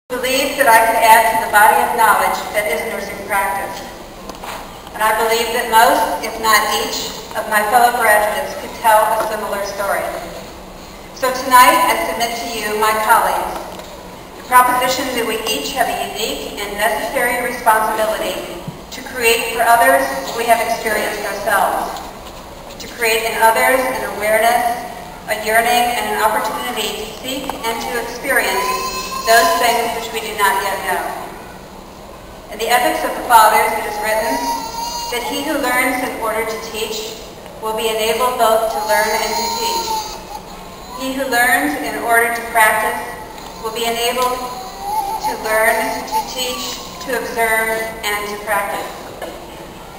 I believe that I could add to the body of knowledge that is nursing practice. And I believe that most, if not each, of my fellow graduates could tell a similar story. So tonight, I submit to you, my colleagues, the proposition that we each have a unique and necessary responsibility to create for others what we have experienced ourselves, to create in others an awareness, a yearning, and an opportunity to seek and to experience those things which we do not yet know. In the Ethics of the Fathers, it is written that he who learns in order to teach will be enabled both to learn and to teach. He who learns in order to practice will be enabled to learn, to teach, to observe, and to practice.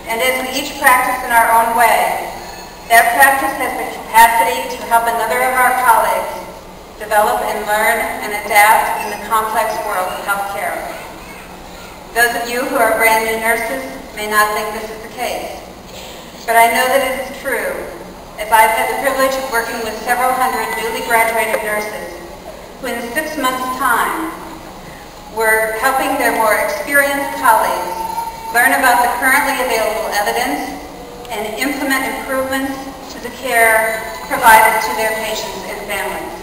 And as we each practice in our own way, that practice has the capacity to help another of our colleagues develop and learn and adapt in the complex world of healthcare. Those of you who are brand new nurses may not think this is the case, but I know that it is true, as I've had the privilege of working with several hundred newly graduated nurses who in 6 months' time were helping their more experienced colleagues learn about the currently available evidence and implement improvements to the care provided to their patients and families.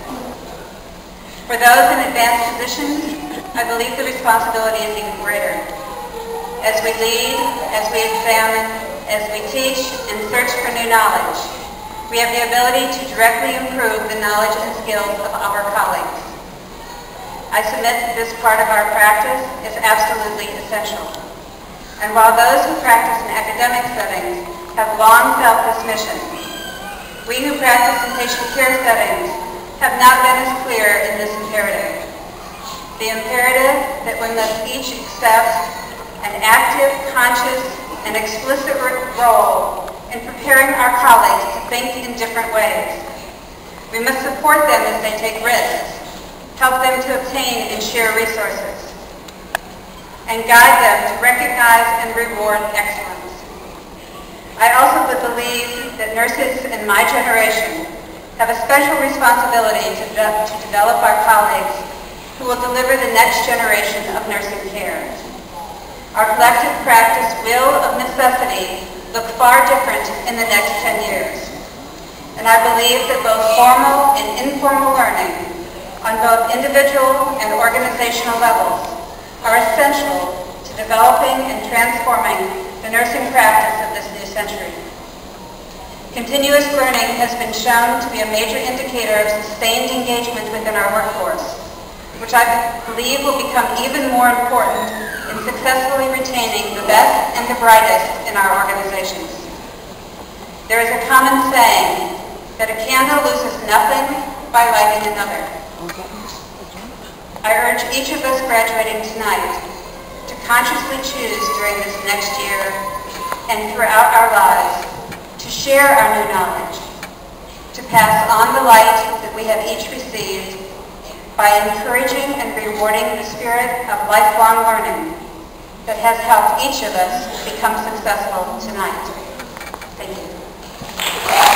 For those in advanced positions, I believe the responsibility is even greater. As we lead, as we examine, as we teach and search for new knowledge, we have the ability to directly improve the knowledge and skills of our colleagues. I submit that this part of our practice is absolutely essential. And while those who practice in academic settings have long felt this mission, we who practice in patient care settings have not been as clear in this imperative. The imperative that we must each accept an active, conscious, and explicit role in preparing our colleagues to think in different ways. We must support them as they take risks, help them to obtain and share resources, and guide them to recognize and reward excellence. I also believe that nurses in my generation have a special responsibility to develop our colleagues who will deliver the next generation of nursing care. Our collective practice will, of necessity, look far different in the next 10 years. And I believe that both formal and informal learning on both individual and organizational levels are essential to developing and transforming the nursing practice of this new century. Continuous learning has been shown to be a major indicator of sustained engagement within our workforce, which I believe will become even more important in successfully retaining the best and the brightest in our organizations. There is a common saying that a candle loses nothing by lighting another. I urge each of us graduating tonight to consciously choose during this next year and throughout our lives to share our new knowledge, to pass on the light that we have each received by encouraging and rewarding the spirit of lifelong learning that has helped each of us become successful tonight. Thank you.